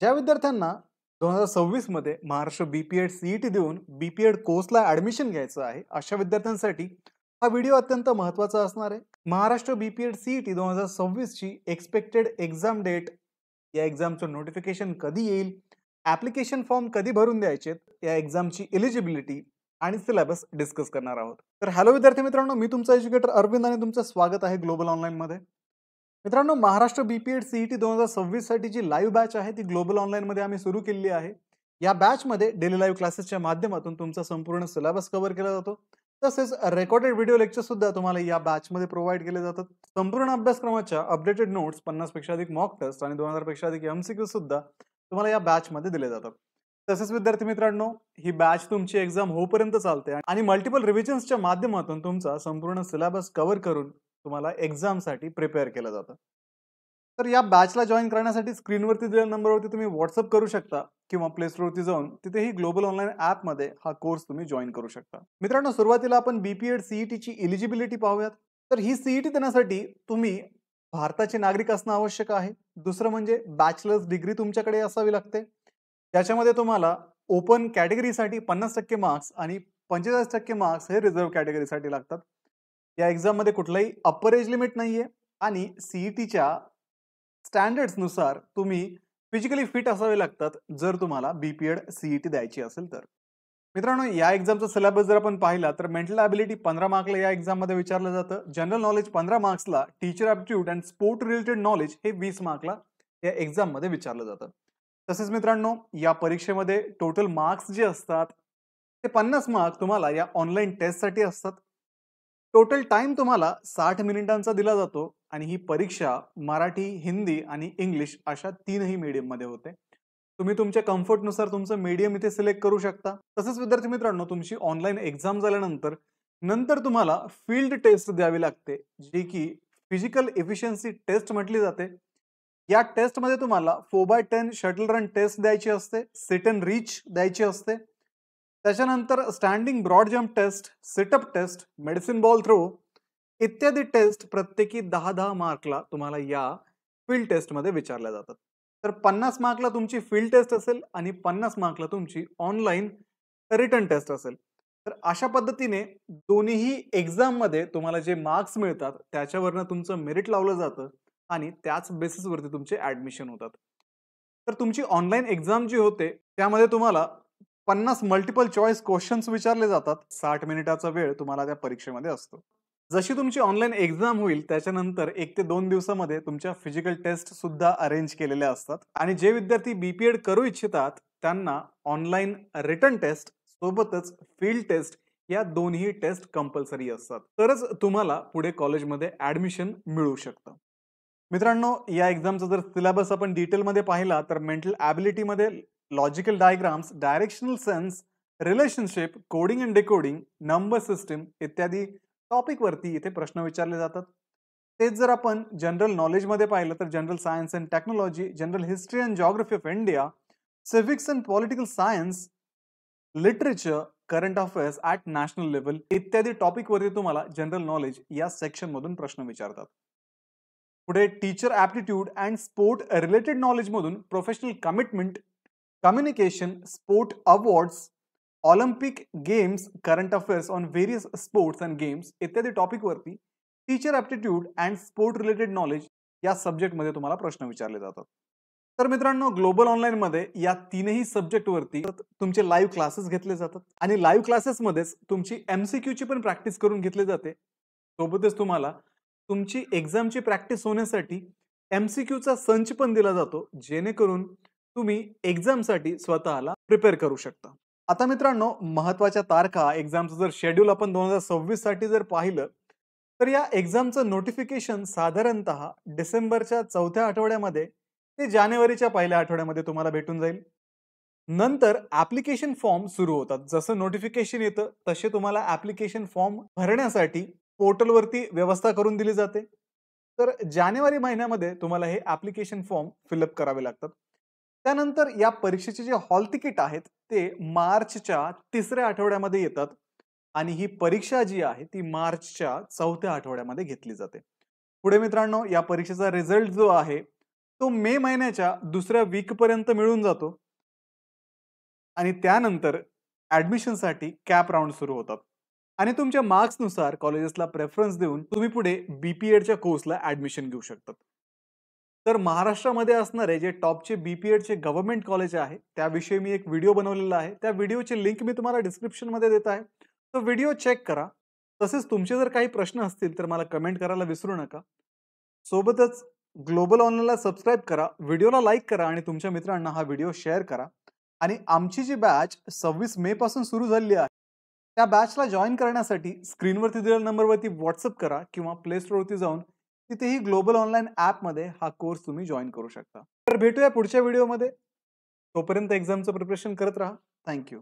ज्या विद्यार्थ्यांना 2026 मध्ये महाराष्ट्र बीपीएड सीईटी देऊन बीपीएड कोर्सला ऍडमिशन घ्यायचं आहे अशा विद्यार्थ्यांसाठी हा व्हिडिओ अत्यंत महत्त्वाचा असणार आहे। महाराष्ट्र बीपीएड सीईटी 2026 ची एक्सपेक्टेड एक्झाम डेट, या एक्झामचं नोटिफिकेशन कधी येईल, ऍप्लिकेशन फॉर्म कधी भरून द्यायचे, या एक्झामची एलिजिबिलिटी आणि सिलेबस डिस्कस करणार आहोत। तर हॅलो विद्यार्थी मित्रांनो, मी तुमचा एज्युकेटर अरविंद आणि तुमचं स्वागत आहे ग्लोबल ऑनलाईन मध्ये। मित्रांनो, महाराष्ट्र बीपीएड सीईटी 2026 साठी जी लाईव्ह बॅच आहे ती ग्लोबल ऑनलाईन मध्ये आम्ही सुरू केली आहे। या बॅच मध्ये डेली लाईव्ह क्लासेसच्या माध्यमातून तुमचा संपूर्ण सिलेबस कव्हर केला जातो। तसेच रेकॉर्डेड व्हिडिओ लेक्चर सुद्धा तुम्हाला या बॅच मध्ये प्रोव्हाइड केले जातात। संपूर्ण अभ्यासक्रमाच्या अपडेटेड नोट्स, 50 पेक्षा अधिक मॉक टेस्ट आणि 2000 पेक्षा अधिक एमसीक्यू सुद्धा तुम्हाला या बॅच मध्ये दिले जातात। तसेच विद्यार्थी मित्रांनो, ही बॅच तुमची एक्झाम होईपर्यंत चालते आणि मल्टिपल रिव्हिजन्सच्या माध्यमातून तुमचा संपूर्ण सिलेबस कव्हर करून तुम्हाला एक्झाम साठी प्रिपेअर केलं जातं। तर या बॅचला जॉईन करण्यासाठी स्क्रीनवरती दिलेल्या नंबरवरती तुम्ही व्हॉट्सअप करू शकता किंवा प्ले स्टोरवरती जाऊन तिथेही ग्लोबल ऑनलाईन ॲप मध्ये हा कोर्स तुम्ही जॉईन करू शकता। मित्रांनो, सुरुवातीला आपण बीपीएड सीईटी ची एलिजिबिलिटी पाहूयात। तर ही सीईटी देण्यासाठी तुम्ही भारताचे नागरिक असणं आवश्यक आहे। दुसरं म्हणजे बॅचलर्स डिग्री तुमच्याकडे असावी लागते। त्याच्यामध्ये तुम्हाला ओपन कॅटेगरीसाठी 50% मार्क्स आणि 45% मार्क्स हे रिझर्व्ह कॅटेगरीसाठी लागतात। या एक्झाम मध्ये कुठलाही अप्पर एज लिमिट नाहीये आणि सीईटीच्या स्टँडर्ड्स नुसार तुम्ही फिजिकली फिट असावे लागतात जर तुम्हाला बीपीएड सीईटी द्यायची असेल तर। मित्रांनो, या एक्झामचा सिलेबस जर आपण पाहिला तर मेंटल ॲबिलिटी 15 मार्कला या एक्झाम मध्ये विचारलं जातं। जनरल नॉलेज 15 मार्क्सला, teacher aptitude and sport related knowledge हे 20 मार्कला या एक्झाम मध्ये विचारलं जातं। तसेच मित्रांनो, या परीक्षेमध्ये टोटल मार्क्स जे असतात ते 50 मार्क तुम्हाला या ऑनलाईन टेस्टसाठी असतात। टोटल टाइम तुम्हाला 60 मिनिटांचा दिला जातो आणि ही परीक्षा मराठी, हिंदी आणि इंग्लिश अशा तीनही मीडियम मध्ये होते। तुम्ही तुमच्या कम्फर्टनुसार तुमचं मीडियम इथे सिलेक्ट करू शकता। तसंच विद्यार्थी मित्रांनो, तुमची ऑनलाईन एक्झाम झाल्यानंतर तुम्हाला फील्ड टेस्ट द्यावी लागते, जी की फिजिकल एफिशियन्सी टेस्ट म्हटली जाते। या टेस्ट मध्ये तुम्हाला 4x10 शटल रन टेस्ट द्यायची असते, सिट अँड रीच द्यायची असते। त्याच्यानंतर standing broad jump test, sit up test, medicine ball throw इत्यादी टेस्ट प्रत्येकी 10-10 मार्कला तुम्हाला या फील्ड टेस्ट मध्ये विचारल्या जातात। तर 50 मार्कला तुमची फील्ड टेस्ट असेल आणि 50 मार्कला तुमची ऑनलाईन रिटन टेस्ट असेल। तर अशा पद्धतीने दोन्ही एक्झाम मध्ये तुम्हाला जे मार्क्स मिळतात त्याच्यावरनं तुमचं मेरिट लावलं जातं आणि त्याच बेसिसवरती तुमचे ऍडमिशन होतात। तर तुमची ऑनलाईन एक्झाम जी होते त्यामध्ये तुम्हाला 50 मल्टिपल चॉईस क्वेश्चन्स विचारले जातात। 60 मिनिटाचा वेळ तुम्हाला त्या परीक्षेमध्ये असतो। जशी तुमची ऑनलाईन एक्झाम होईल त्याच्यानंतर 1 ते 2 दिवसामध्ये तुमच्या फिजिकल टेस्ट सुद्धा अरेंज केलेल्या असतात आणि जे विद्यार्थी बीपीएड करू इच्छितात त्यांना ऑनलाईन रिटन टेस्ट सोबतच फील्ड टेस्ट या दोन्ही टेस्ट कंपल्सरी असतात, तरच तुम्हाला पुढे कॉलेजमध्ये ऍडमिशन मिळू शकतं। मित्रांनो, या एक्झामचा जर सिलेबस आपण डिटेलमध्ये पाहिला तर मेंटल ॲबिलिटी मध्ये logical diagrams, directional sense, relationship, coding and decoding, number system इत्यादी टॉपिक वरती इथे प्रश्न विचारले जातात। तेच जर आपण जनरल नॉलेज मध्ये पाहिलं तर general science and technology, general history and geography of India, सिव्हिक्स and political science, literature, current affairs at national level इत्यादी टॉपिक वरती तुम्हाला जनरल नॉलेज या सेक्शन मधून प्रश्न विचारतात। पुढे teacher aptitude and sport related knowledge मधून professional commitment, communication, sport awards, Olympic games, current affairs on various sports and games इत्यादी टॉपिक वरती teacher aptitude and sport related knowledge या सब्जेक्ट मध्ये तुम्हाला प्रश्न विचारले जातात। तर मित्रांनो, ग्लोबल ऑनलाईन मध्ये या तीनही सब्जेक्ट वरती तुमचे लाईव्ह क्लासेस घेतले जातात आणि लाईव्ह क्लासेस मध्येच तुमची एमसीक्यू ची पण प्रॅक्टिस करून घेतली जाते। सोबतच तुम्हाला तुमची एक्झामची प्रॅक्टिस होण्यासाठी एमसीक्यूचा संच पण दिला जातो, जेणेकरून तुम्ही एक्झामसाठी स्वतःला प्रिपेअर करू शकता। आता मित्रांनो, महत्त्वाच्या तारखा, एक्झामचं जर शेड्यूल आपण 2026 साठी जर पाहिलं तर या एक्झामचं नोटिफिकेशन साधारणतः डिसेंबरच्या 4थ्या आठवड्यामध्ये ते जानेवारीच्या पहिल्या आठवड्यामध्ये तुम्हाला भेटून जाईल। नंतर ऍप्लिकेशन फॉर्म सुरू होतात। जसं नोटिफिकेशन येतं तसे तुम्हाला ऍप्लिकेशन फॉर्म भरण्यासाठी पोर्टलवरती व्यवस्था करून दिली जाते। तर जानेवारी महिन्यामध्ये तुम्हाला हे ऍप्लिकेशन फॉर्म फिलअप करावे लागतात। त्यानंतर या परीक्षेचे जे हॉल तिकीट आहेत ते मार्चच्या 3ऱ्या आठवड्यामध्ये येतात आणि ही परीक्षा जी आहे ती मार्चच्या 4थ्या आठवड्यामध्ये घेतली जाते। पुढे मित्रांनो, या परीक्षेचा रिझल्ट जो आहे तो मे महिन्याच्या दुसऱ्या वीकपर्यंत मिळून जातो आणि त्यानंतर ॲडमिशनसाठी कॅप राउंड सुरू होतात आणि तुमच्या मार्क्सनुसार कॉलेजेसला प्रेफरन्स देऊन तुम्ही पुढे बी-पी-एडच्या कोर्सला ॲडमिशन घेऊ शकतात. तर महाराष्ट्रामध्ये असणारे जे टॉपचे बी-पी-एडचे गव्हर्नमेंट कॉलेज आहे, त्याविषयी मी एक व्हिडिओ बनवलेला आहे. त्या व्हिडिओची लिंक मी तुम्हाला डिस्क्रिप्शनमध्ये देत आहे. तो व्हिडिओ चेक करा. तसेच तुमचे जर काही प्रश्न असतील तर मला कमेंट करायला विसरू नका. सोबतच ग्लोबल ऑनलाईनला सबस्क्राईब करा, व्हिडिओला लाईक करा आणि तुमच्या मित्रांना हा व्हिडिओ शेअर करा. आणि आमची जी बॅच 26 मे पासून सुरू झालेली आहे, त्या बॅचला जॉइन करण्यासाठी स्क्रीनवरती दिलेल्या नंबरवरती व्हॉट्सअप करा किंवा प्ले स्टोअरवरती जाऊन तिथेही ग्लोबल ऑनलाईन ॲपमध्ये हा कोर्स तुम्ही जॉइन करू शकता. तर भेटूया पुढच्या व्हिडिओमध्ये. तोपर्यंत एक्झामचं प्रिपरेशन करत राहा. Thank you.